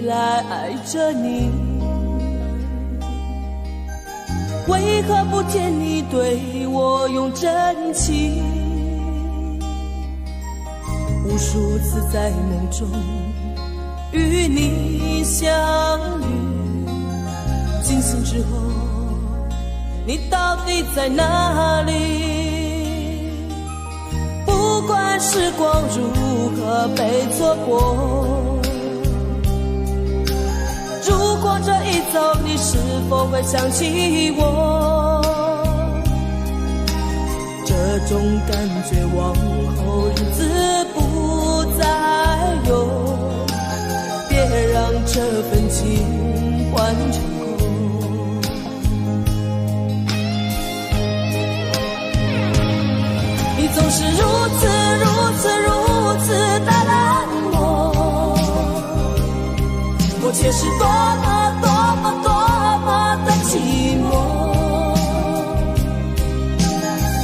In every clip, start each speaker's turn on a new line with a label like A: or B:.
A: 来爱着你，为何不见你对我用真情？无数次在梦中与你相遇，惊醒之后你到底在哪里？不管时光如何被错过，如果这一走你是否会想起我？这种感觉往后日子不再有，别让这份情换成空。你总是如此的冷漠，我却是多么的寂寞。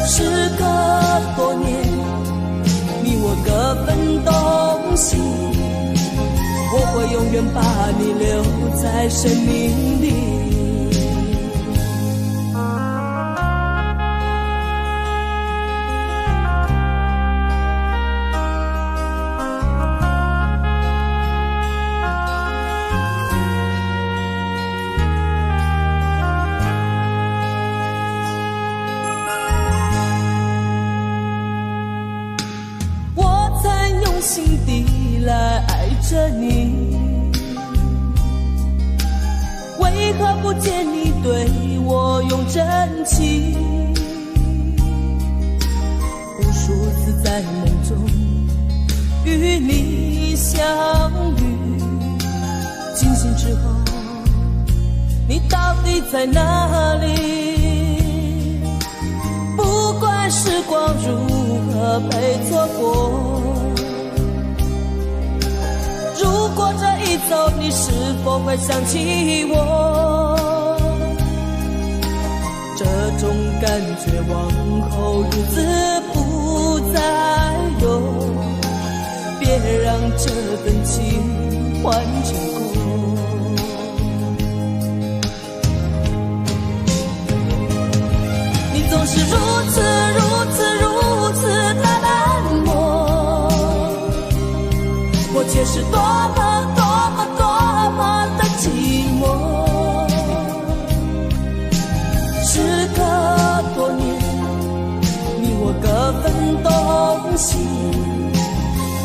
A: 时隔多年，你我各分东西，我会永远把你留在生命里。心底来爱着你，为何不见你对我用真情？无数次在梦中与你相遇，惊醒之后你到底在哪里？不管时光如何被错过，如果这一走你是否会想起我？这种感觉往后日子不再有，别让这份情换成空。你总是如此的冷漠，我却是多么的寂寞。时隔多年，你我各分东西，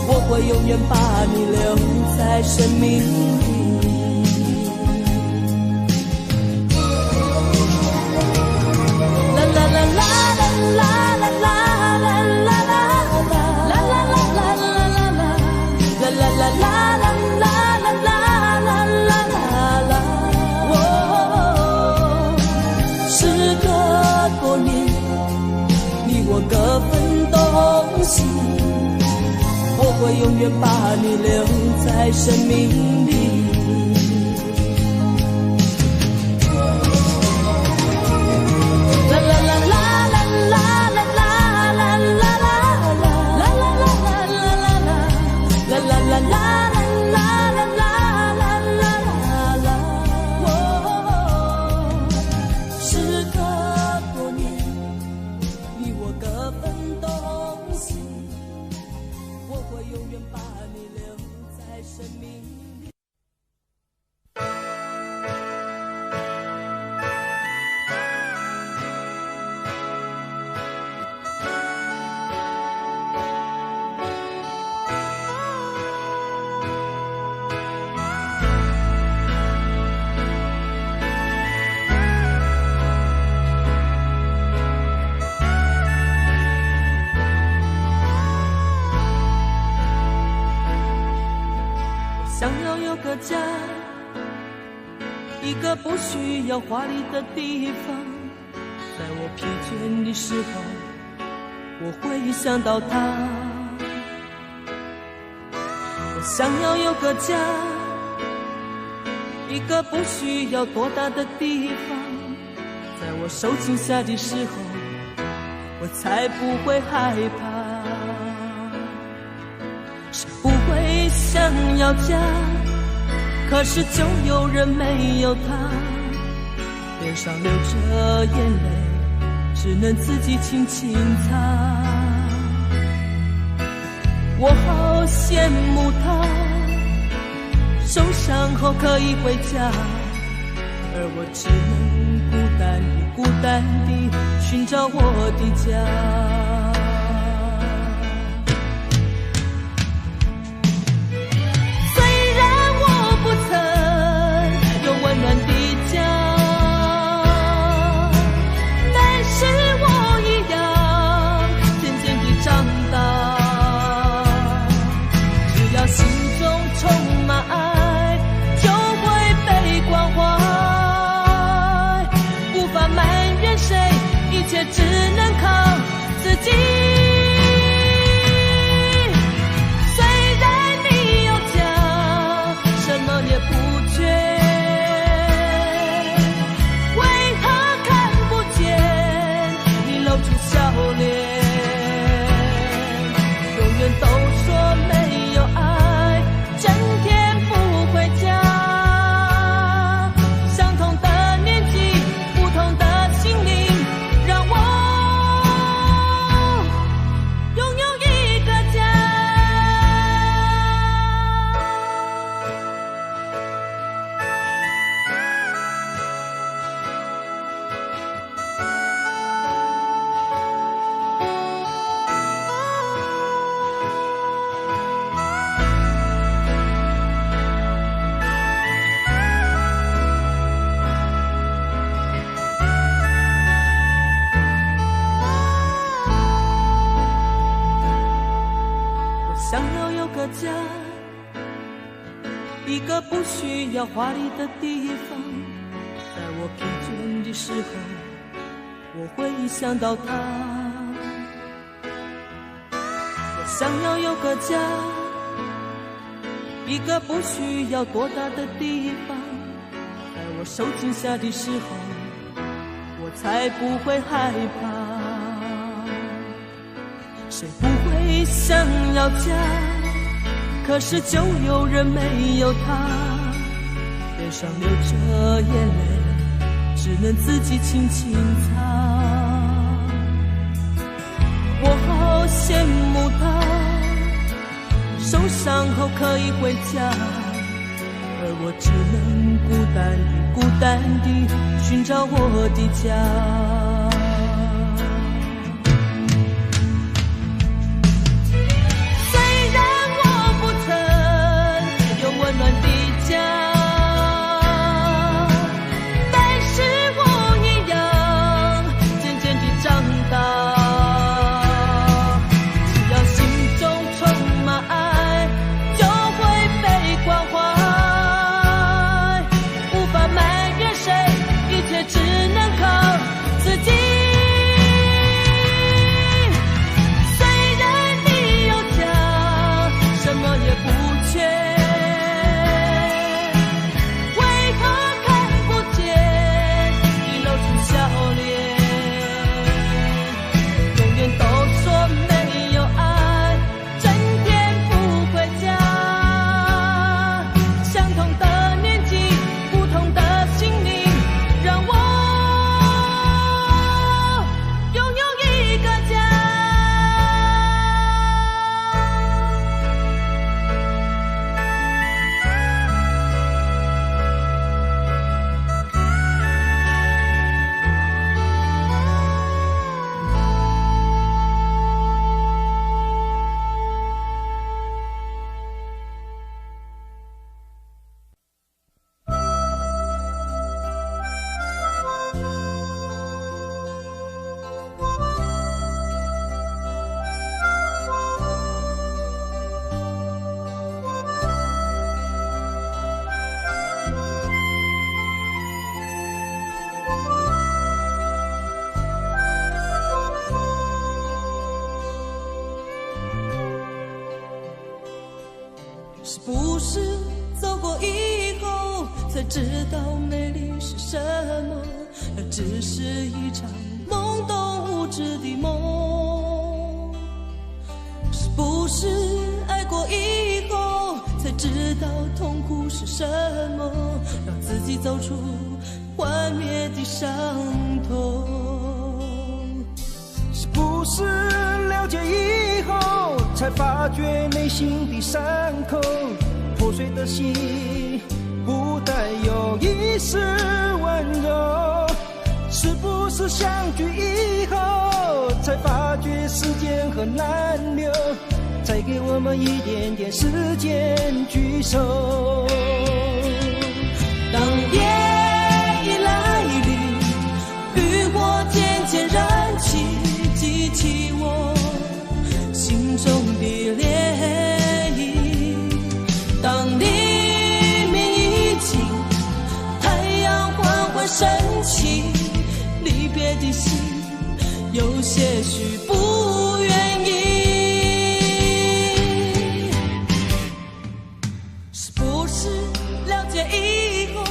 A: 我会永远把你留在生命里。啦啦啦啦啦啦啦啦啦啦各分东西，我会永远把你留在生命里。啦啦啦啦啦啦啦啦啦啦啦啦啦啦啦。想要有个家，一个不需要华丽的地方，在我疲倦的时候，我会想到他。我想要有个家，一个不需要多大的地方，在我受惊吓的时候，我才不会害怕。谁不会想要家，可可是就有人没有他，脸上流着眼泪，只能自己轻轻擦。我好羡慕他，受伤后可以回家，而我只能孤单地、孤单地寻找我的家。只能靠自己。虽然你有家，什么也不缺，为何看不见你露出笑脸？永远都说没有爱，整天不回家。相同的年纪，不同的心灵，想要有个家，一个不需要华丽的地方。在我疲倦的时候，我会想到他。我想要有个家，一个不需要多大的地方。在我受惊吓的时候，我才不会害怕。谁不会想要家？可是就有人没有他，脸上流着眼泪，只能自己轻轻擦。我好羡慕他，受伤后可以回家，而我只能孤单地、孤单地寻找我的家。只能靠自己。虽然你有家，什么也不缺，为何看不见你露出笑脸？永远都说没有爱，整天不回家。相同的年纪，不同的心灵，让我是不是走过以后才知道美丽是什么？那只是一场懵懂无知的梦。是不是爱过以后才知知道痛苦是什么，让自己走出幻灭的伤痛。
B: 是不是了解以后，才发觉内心的伤口，破碎的心不带有一丝温柔？是不是相聚以后，才发觉时间很难留，再给我们一点点时间聚首？
A: 当夜已来临，渔火渐渐燃起，激起我心中的涟漪。当黎明已尽，太阳缓缓升起，离别的心有些许不愿意。是不是了解以后，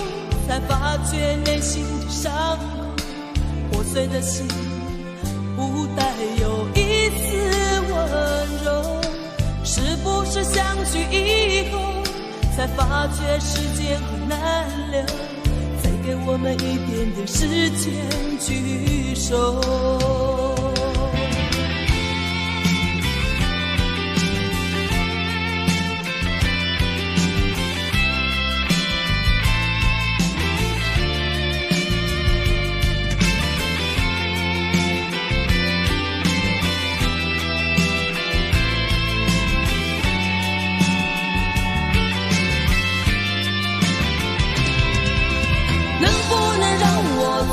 A: 才发觉内心的伤口，破碎的心不带有一丝温柔？是不是相聚以后，才发觉时间很难留，再给我们一点点时间聚首？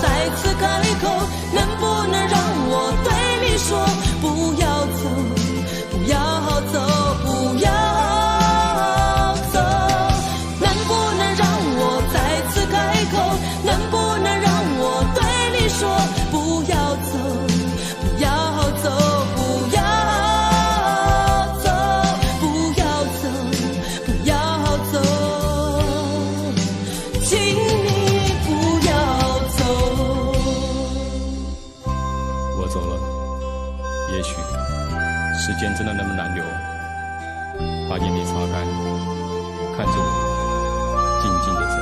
A: 再次开口，能不能让我对你说，不要走，不要走，不要走？能不能让我再次开口，能不能让我对你说，不要走，不要走，不要走，不要走，不要走，请你不要
C: 我走了，也许时间真的那么难留，把眼泪擦干，看着我静静地走。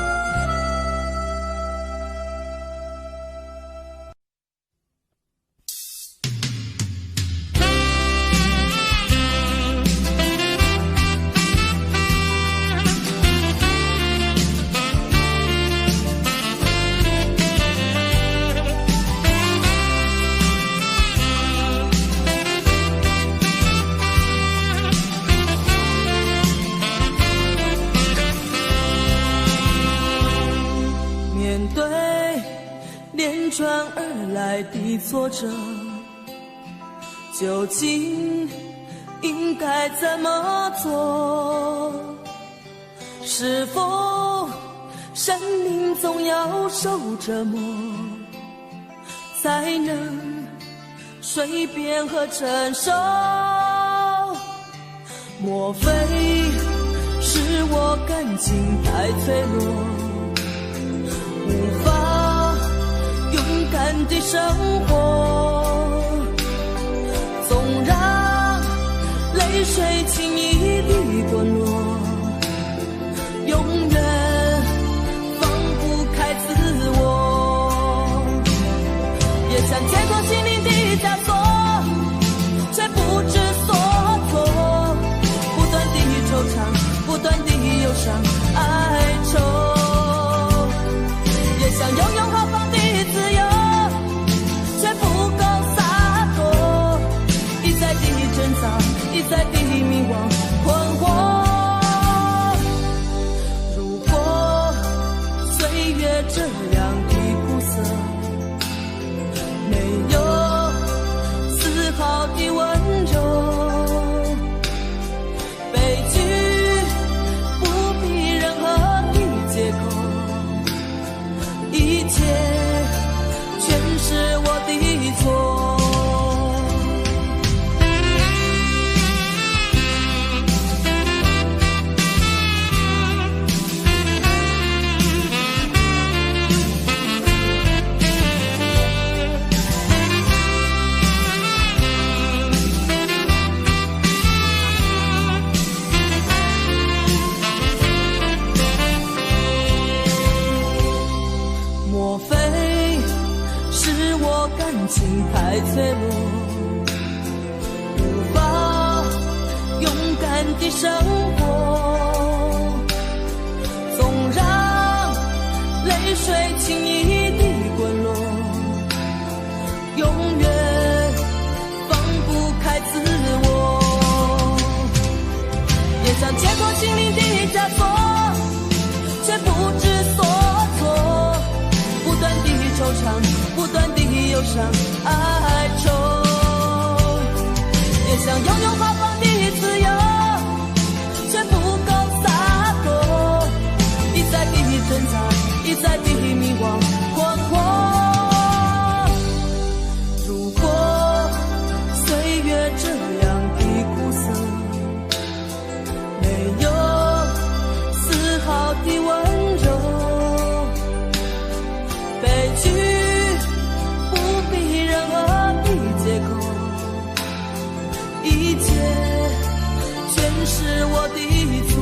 A: 连串而来的挫折，究竟应该怎么做？是否生命总要受折磨，才能随便和承受？莫非是我感情太脆弱，无法勇敢地生活，总让泪水轻易地滚落，永远放不开自我。也想解脱心灵的枷锁，却不知所措，不断地惆怅，不断地忧伤哀愁。也想拥有豪放的自由，却不够洒脱，一再地挣扎，一再地迷惘困惑。如果岁月这样的苦涩，没有丝毫的温柔，悲剧不必任何的借口，一切全是我的错。情太脆弱，无法勇敢地生活，总让泪水轻易地滚落，永远放不开自我，也想解脱心灵的枷锁，却不知所措，不断地惆怅，不断地忧伤哀愁，也想拥有发放的自由，却不够洒脱，一再地挣扎，一再地迷惘困惑。如果岁月这样的苦涩，没有丝毫的温柔，悲剧不必任何的借口，一切全是我的错。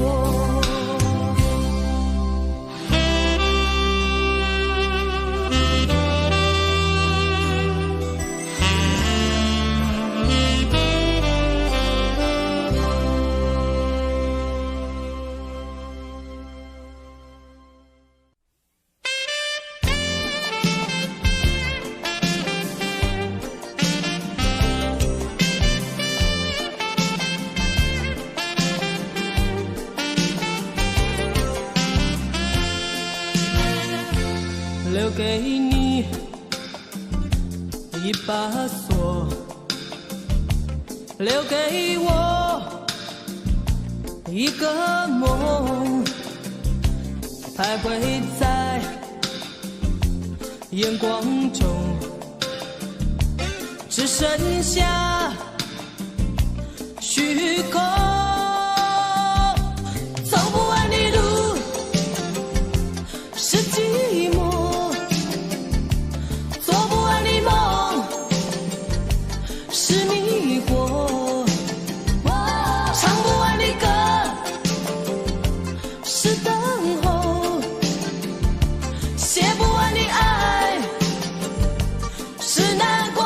A: 留给你一把锁，留给我一个梦，徘徊在眼光中，只剩下虚空，走不完的路是寂寞，是迷惑，唱不完的歌是等候，写不完的爱是难过。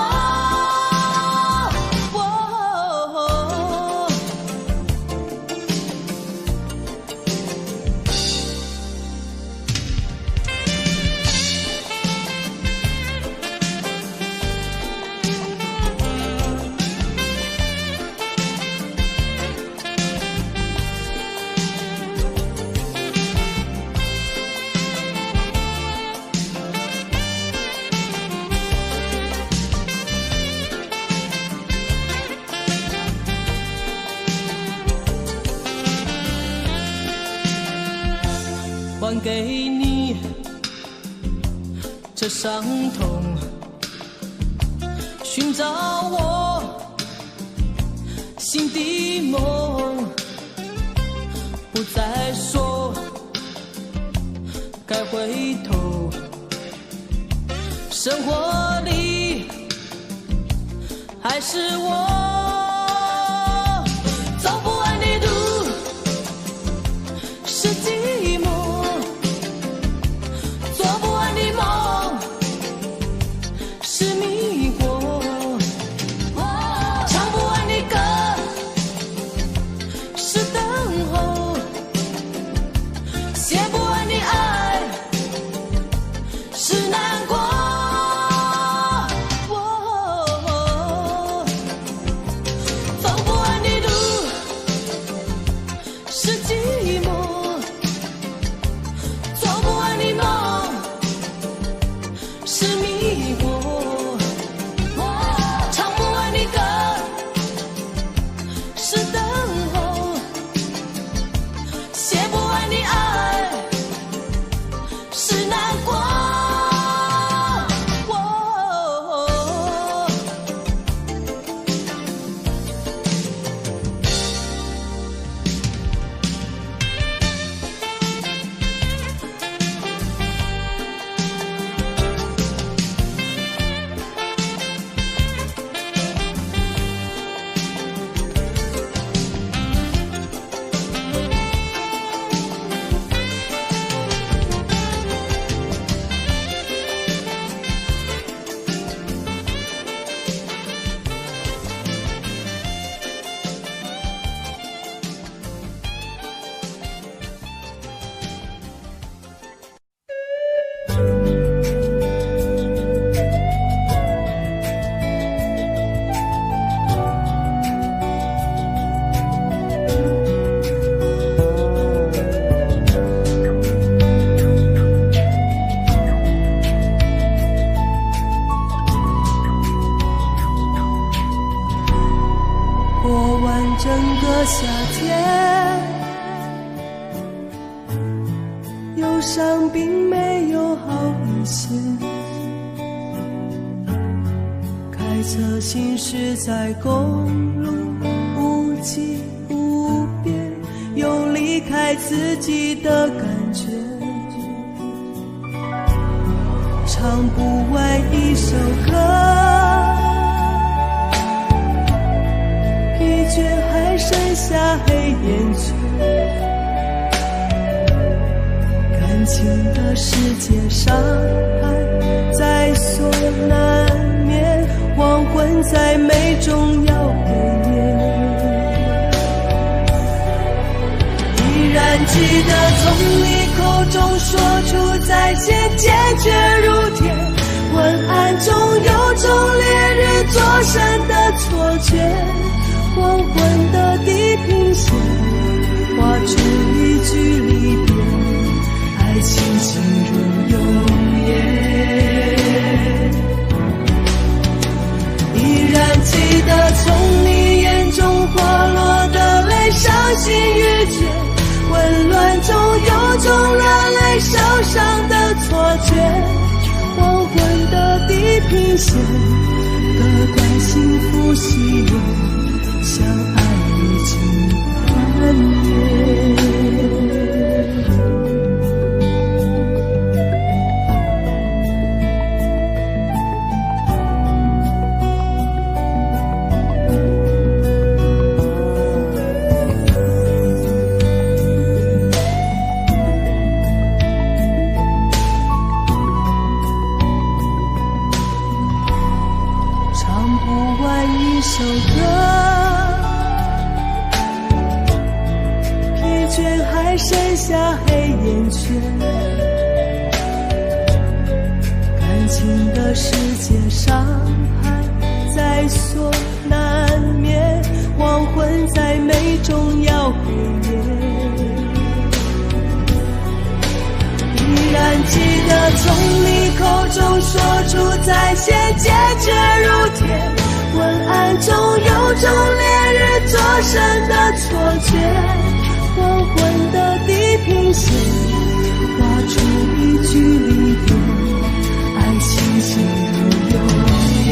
A: 还给你这伤痛，寻找我心的梦，不再说该回头，生活里还是我，走不完的路是寂寞，做不完的梦是迷惑，唱不完的歌是等候，写不完的爱是难过。路上并没有好一些，开车行驶在公路无际无边，有离开自己的感觉，唱不完一首歌，疲倦还剩下黑眼圈，感情的世界伤害在所难免，黄昏在美中要毁灭。依然记得从你口中说出再见，坚决如铁，昏暗中有种烈日灼身的错觉，黄昏的地平线画出一句离别，爱情进入永夜。依然记得从你眼中滑落的泪，伤心欲绝，混乱中有种热泪烧伤的错觉，黄昏的地平线隔断幸福喜悦，相爱已经幻灭。一首歌，疲倦还剩下黑眼圈，感情的世界伤害在所难免，黄昏在美中要毁灭。依然记得从你口中说出再见，坚决如铁，昏暗中有种烈日灼身的错觉，黄昏的地平线画出一句离别，爱情进入永夜。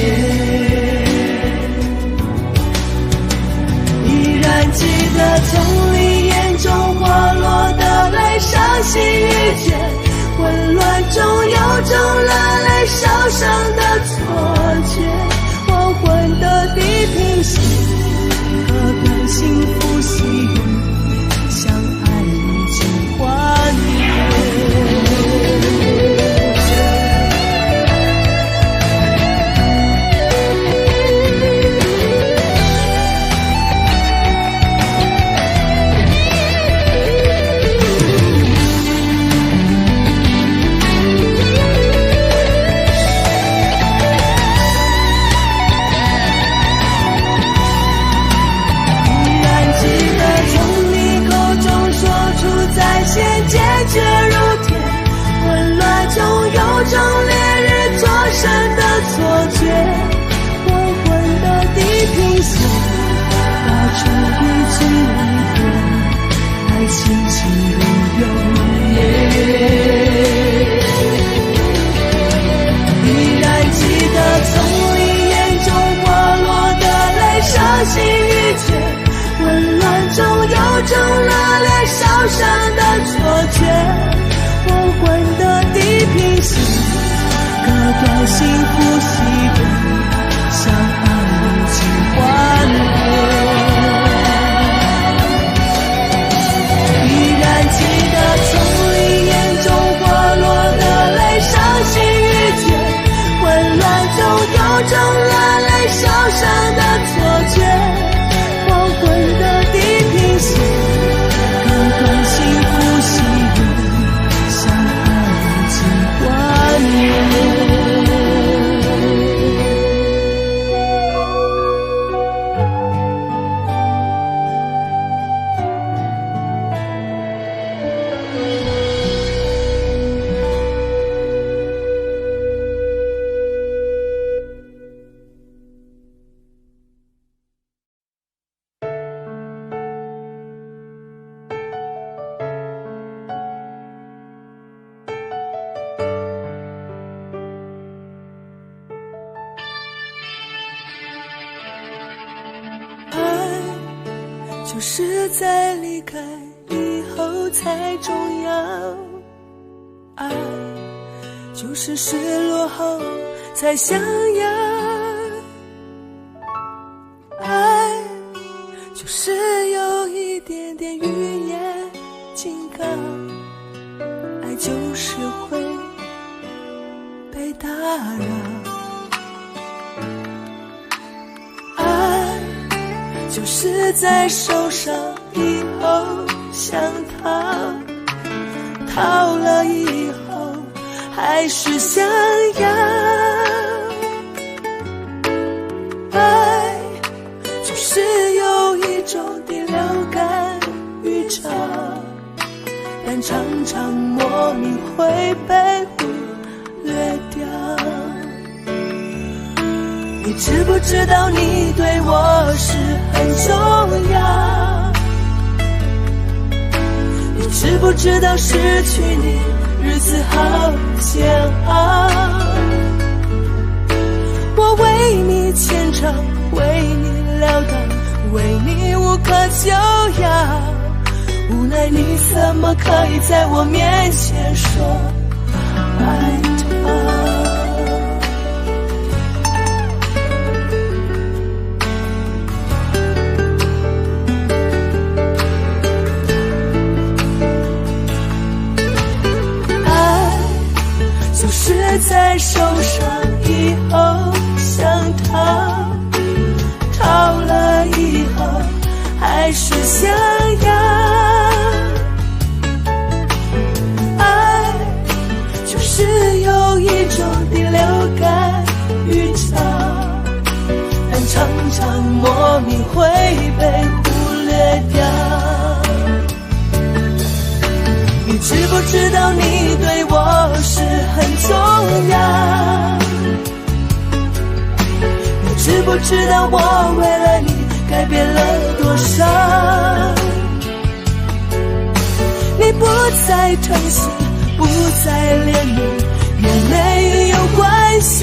A: 依然记得从你眼中滑落的泪，伤心欲绝，混乱中有种热泪烧伤的错觉，黄昏的地平线隔断幸福喜悦，相爱已经幻灭。就是在离开以后才重要，爱就是失落后才想要，爱就是有一点点语言警告，爱就是会被打扰，爱就是在受伤以后想逃，逃了以后还是想要，爱就是有一种第六感预兆，但常常莫名会被忽略掉。你知不知道你对我是很重要？你知不知道失去你日子好煎熬？我为你虔诚，为你潦倒，为你无可救药，无奈你怎么可以在我面前说爱他？就是在受伤以后想逃，逃了以后还是想要，爱就是有一种第六感预兆，但常常莫名会被忽略掉。你知不知道你对我是很重要？你知不知道我为了你改变了多少？你不再疼惜，不再怜悯，也没有关系，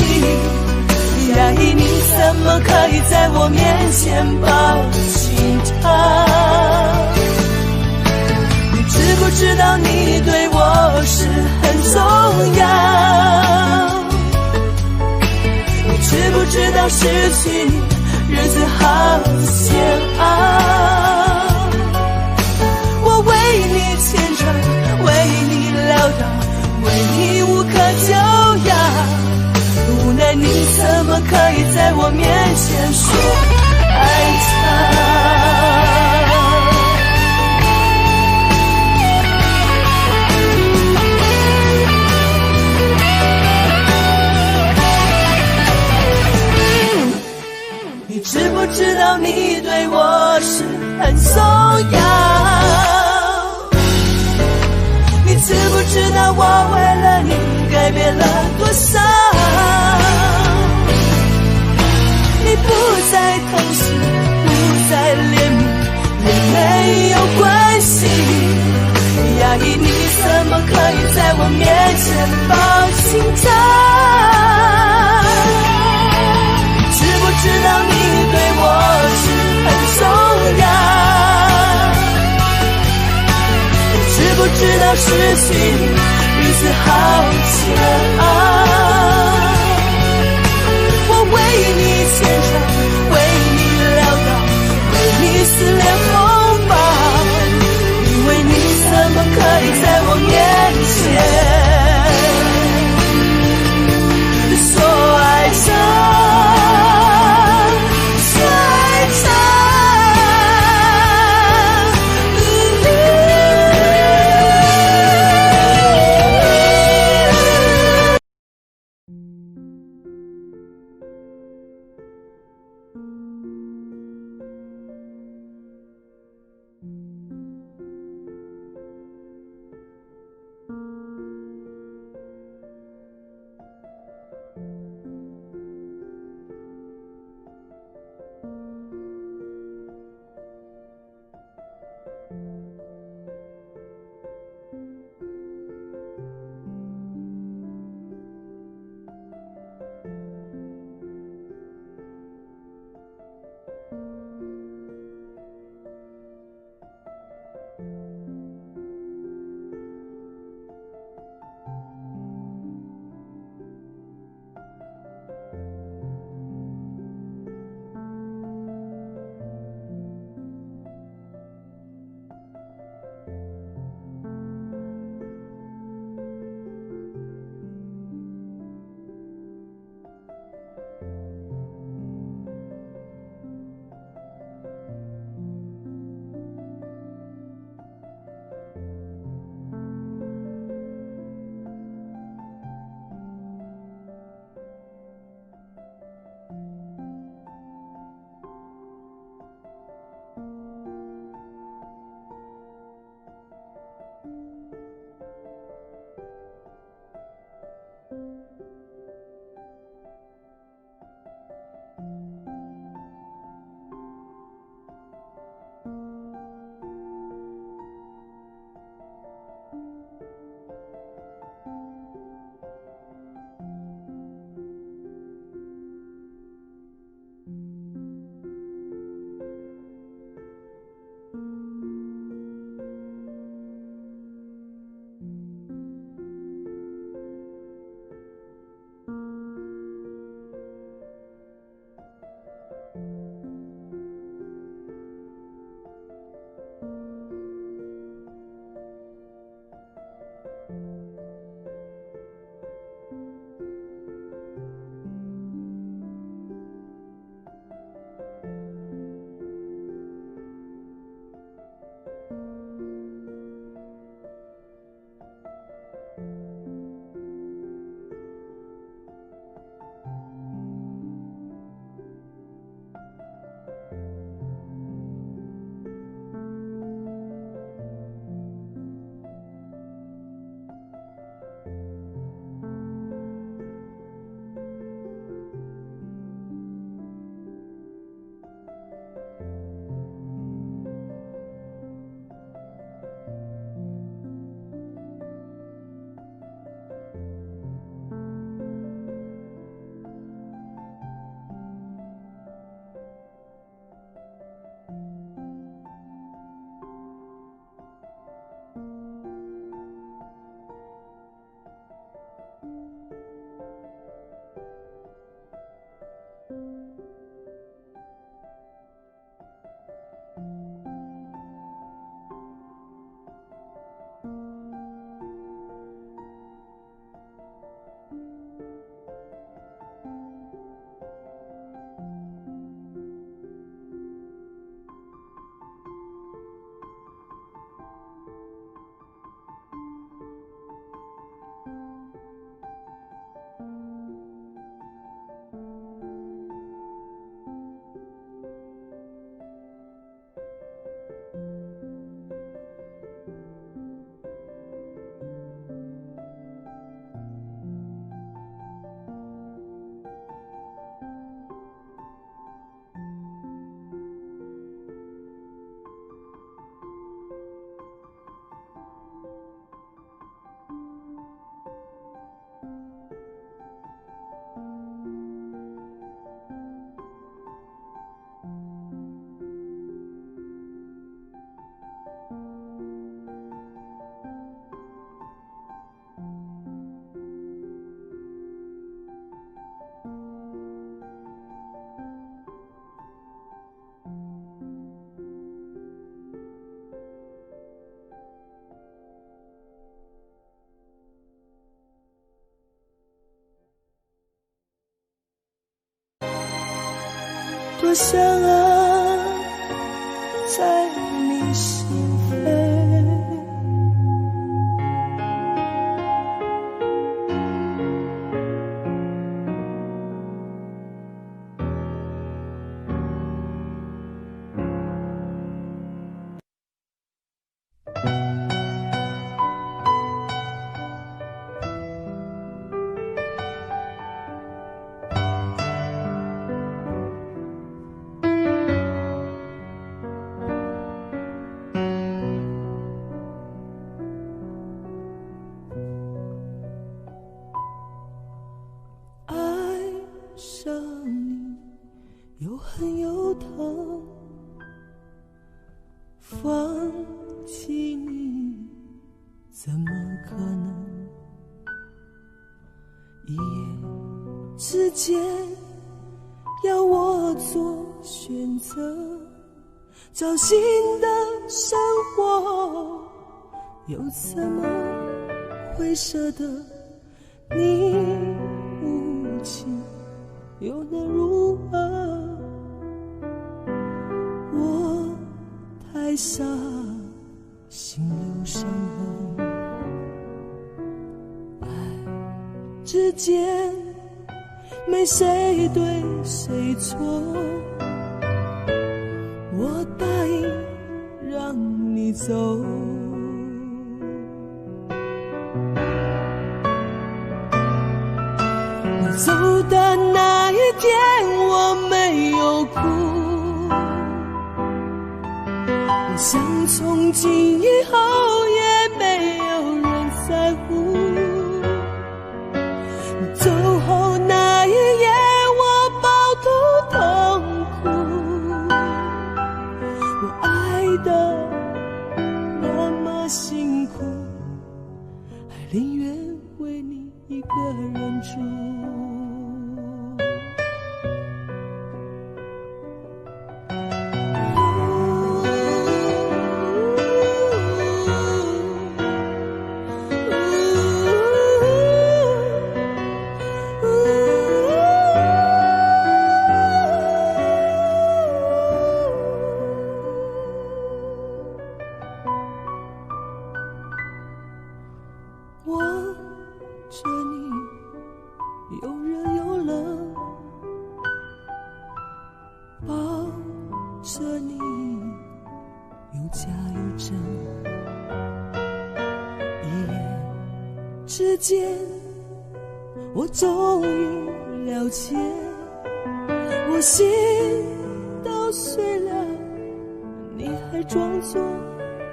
A: 压抑你怎么可以在我面前抱紧他？知不知道你对我是很重要？你知不知道失去你日子好煎熬？我为你虔诚，为你潦倒，为你无可救药，无奈你怎么可以在我面前说爱他？知不知道你对我是很重要？你知不知道我为了你改变了多少？你不再疼惜，不再怜悯，也没有关系，压抑你怎么可以在我面前抱紧他？知不知道你对我是很重要？你知不知道失去你日子好煎熬？我为你虔诚，为你潦倒，为你撕裂锋芒，因为你怎么可以在我面前说爱着？多想爱在你心扉。上你又恨又疼，放弃你怎么可能？一夜之间要我做选择，找新的生活，又怎么会舍得你无情又能如何？我太傻，心留伤痕。爱之间没谁对谁错，我答应让你走。你走的那一天我没有哭，我想从今以后也没有人在乎。你走后那一夜我饱读痛苦，我爱的那么辛苦，还宁愿为你一个人住。之间我终于了解，我心都碎了，你还装作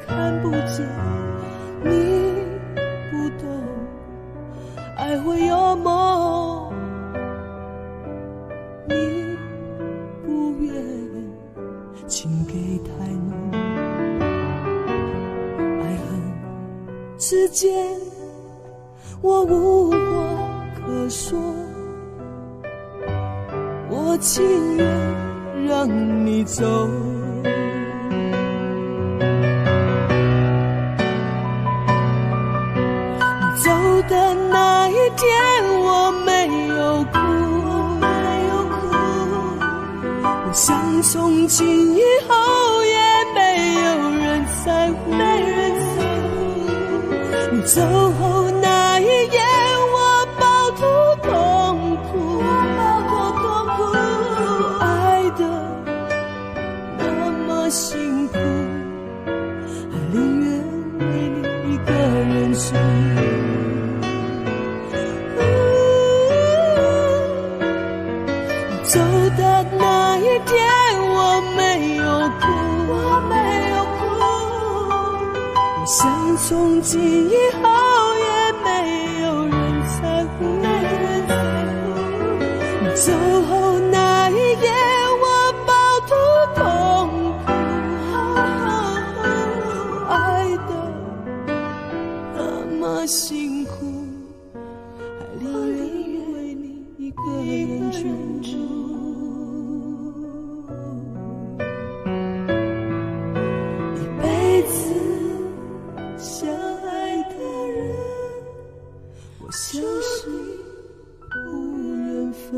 A: 看不见。你不懂爱会有梦，你不愿情给太浓。爱恨之间我无话可说，我情愿让你走。你走的那一天我没有哭，我想从今以后也没有人在乎。你走后那一夜我饱读痛苦，我爱的那么辛苦，还宁愿为你一个人住。你走的那一天我没有哭，我想从今以后也没有人在乎。你走后那一夜我饱读痛苦，爱的那么辛苦，还宁愿为你一个人住。一辈子相爱的人，我像是无缘分。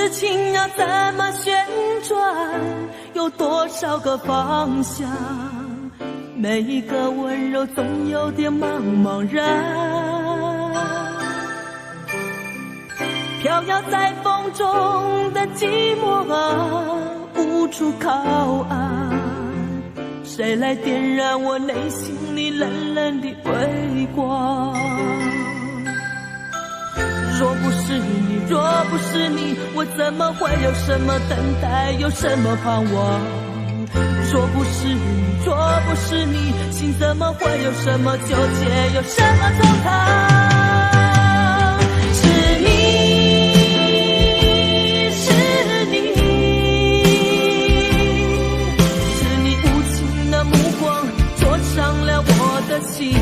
A: 知情要怎么旋转，有多少个方向，每一个温柔总有点茫茫然。飘摇在风中的寂寞啊，无处靠岸，谁来点燃我内心里冷冷的微光？若不是你，若不是你，我怎么会有什么等待，有什么盼望？若不是你，若不是你，心怎么会有什么纠结，有什么惆怅？是你，是你，是你无情的目光灼伤了我的心。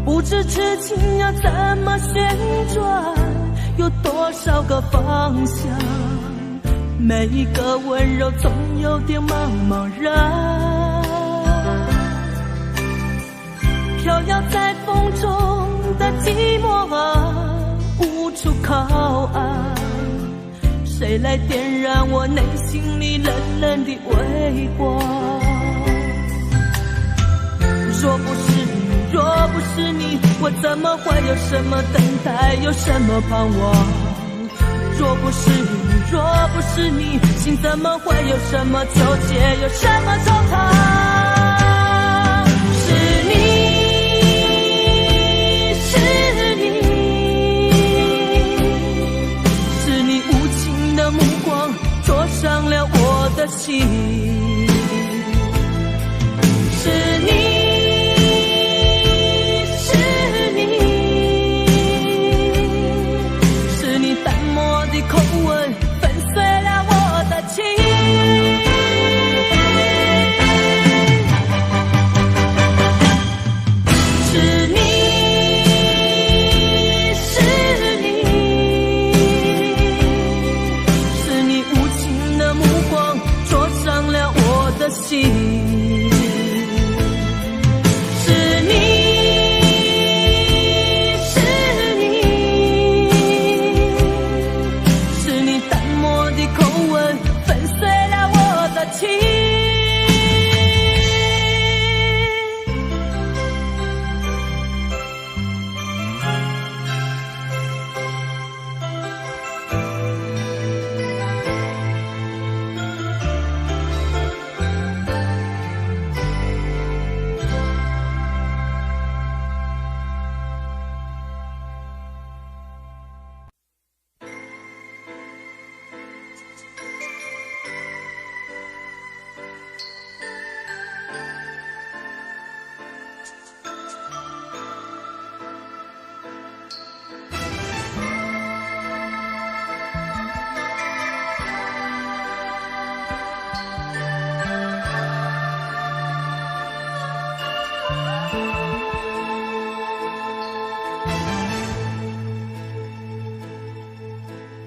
A: 不知痴情要怎么旋转，有多少个方向，每一个温柔总有点茫茫然。飘摇在风中的寂寞啊，无处靠岸，谁来点燃我内心里冷冷的微光？若不是你，若不是你，我怎么会有什么等待，有什么盼望？若不是你，若不是你，心怎么会有什么纠结，有什么惆怅？是你，是你，是你无情的目光灼伤了我的心。是你，口吻粉碎了我的情。是你，是你，是你无情的目光灼伤了我的心。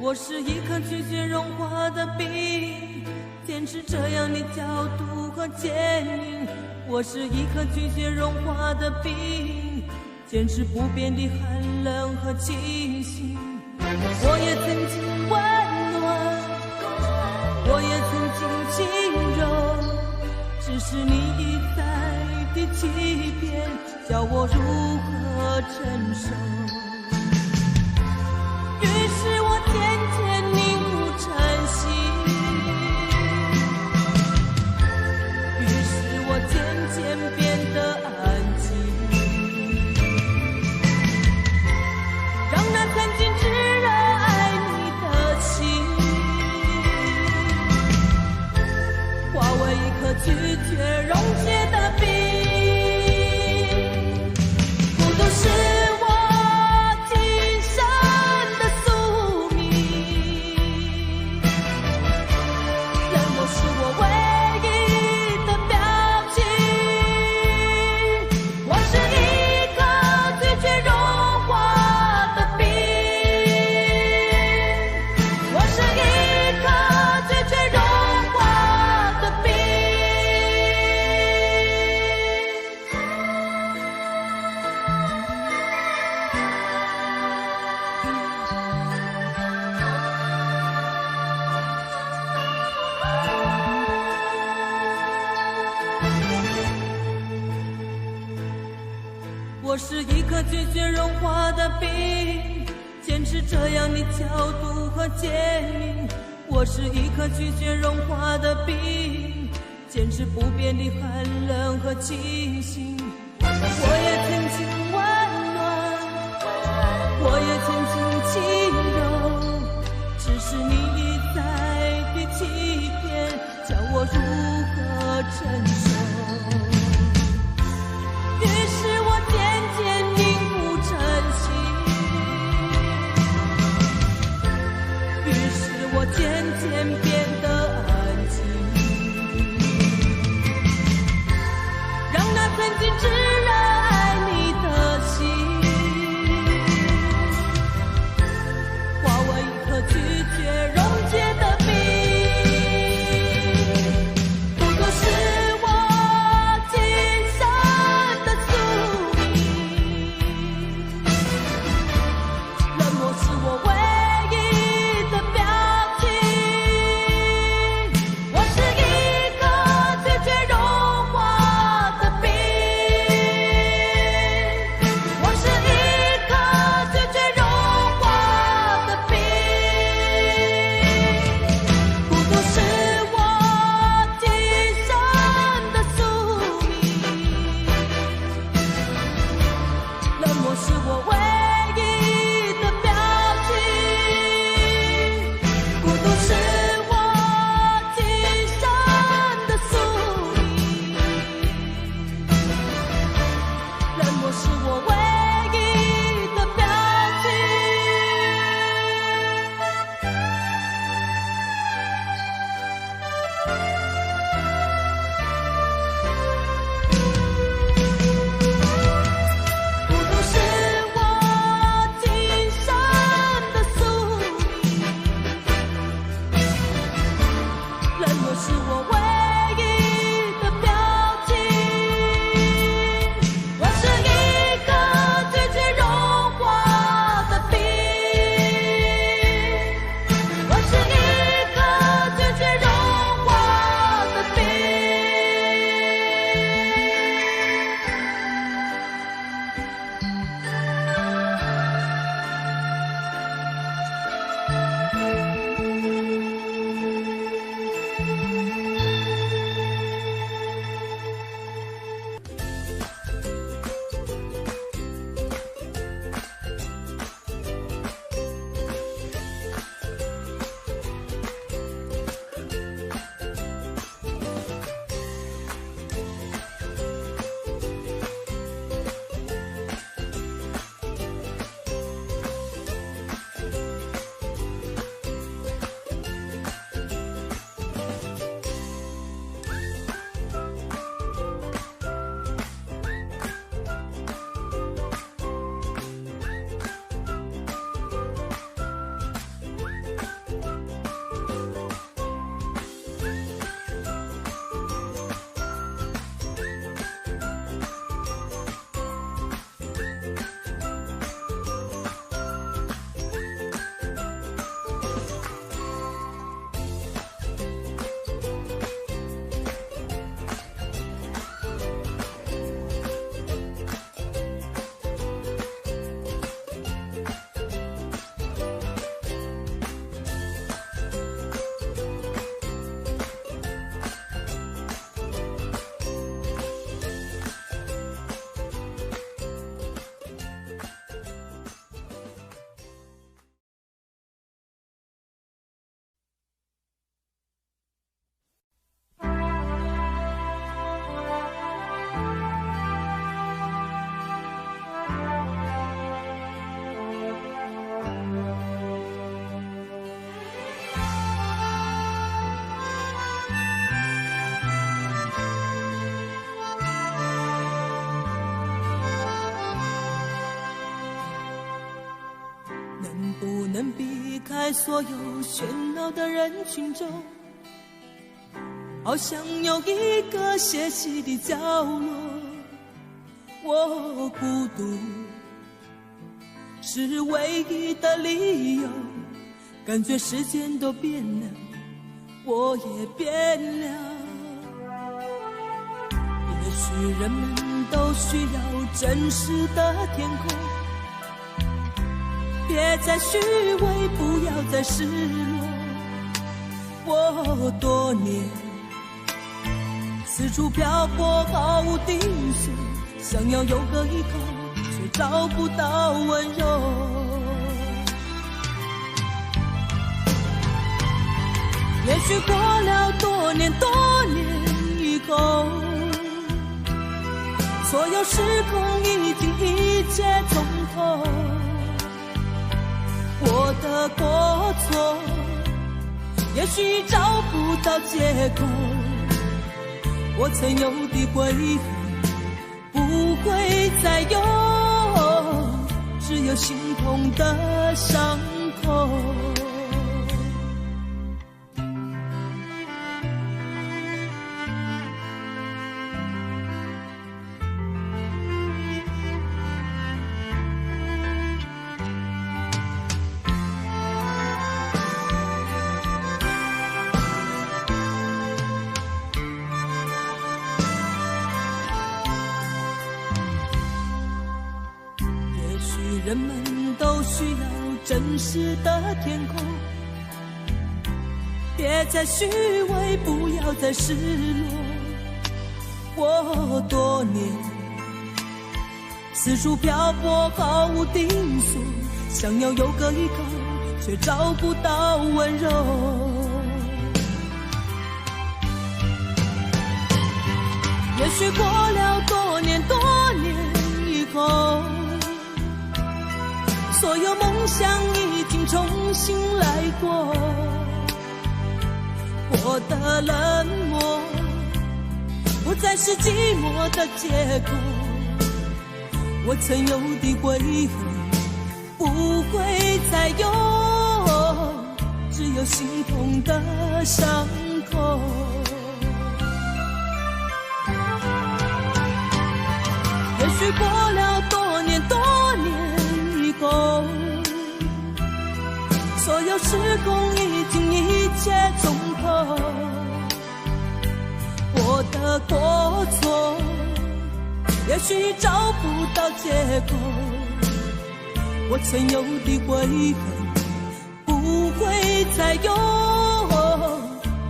A: 我是一颗拒绝融化的冰，坚持这样的角度和坚硬。我是一颗拒绝融化的冰，坚持不变的寒冷和清醒。我也曾经温暖，我也曾经轻柔，只是你一再的欺骗，叫我如何承受？于是我渐渐凝固成心，于是我渐渐变得安静，让那曾经炙热爱你的心化为一颗拒绝溶解的冰。孤独是我颗拒绝融化的冰，坚持这样的角度和坚硬。我是一颗拒绝融化的冰，坚持不变的寒冷和清醒。我也曾经温暖，我也曾经轻柔，只是你一再的欺骗，叫我如何承受？于是我渐渐凝不成形，于是我渐渐变得安静，让那曾经炙热爱你的心化为一颗拒绝溶解的冰。孤独是我今生的宿命，冷漠是我唯一的表情。我是一颗拒绝融化的冰，我是一颗拒绝融化的冰。孤独是我今生的宿命，冷漠是我唯一的表情。孤独是我今生的宿命，冷漠是我唯一的表情。孤独是我今生的宿命，冷漠是我唯一的表情。我是一颗拒绝融化的冰，我是一颗拒绝融化的冰。能不能避开所有喧闹的人群中，好想有一个歇息的角落。我孤独是唯一的理由，感觉时间都变了，我也变了。也许人们都需要真实的天空，别再虚伪，不要再失落。我多年四处漂泊，毫无定所，想要有个依靠，却找不到温柔。也许过了多年以后，所有时空已经一切从头，我的过错也许找不到借口，我曾有的悔恨不会再有，只有心痛的伤口。人们都需要真实的天空，别再虚伪，不要再失落。我多年四处漂泊，毫无定所，想要有个依靠，却找不到温柔。也许过了多年以后，所有梦想已经重新来过，我的冷漠不再是寂寞的借口，我曾有的悔恨不会再有，只有心痛的伤口。也许过了多年以后，所有时空已经一切从头，我的过错也许找不到借口，我曾有的悔恨不会再有，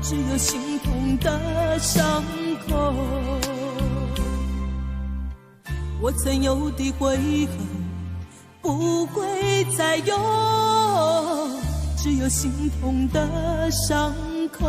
A: 只有心痛的伤口。我曾有的悔恨不会再有，只有心痛的伤口。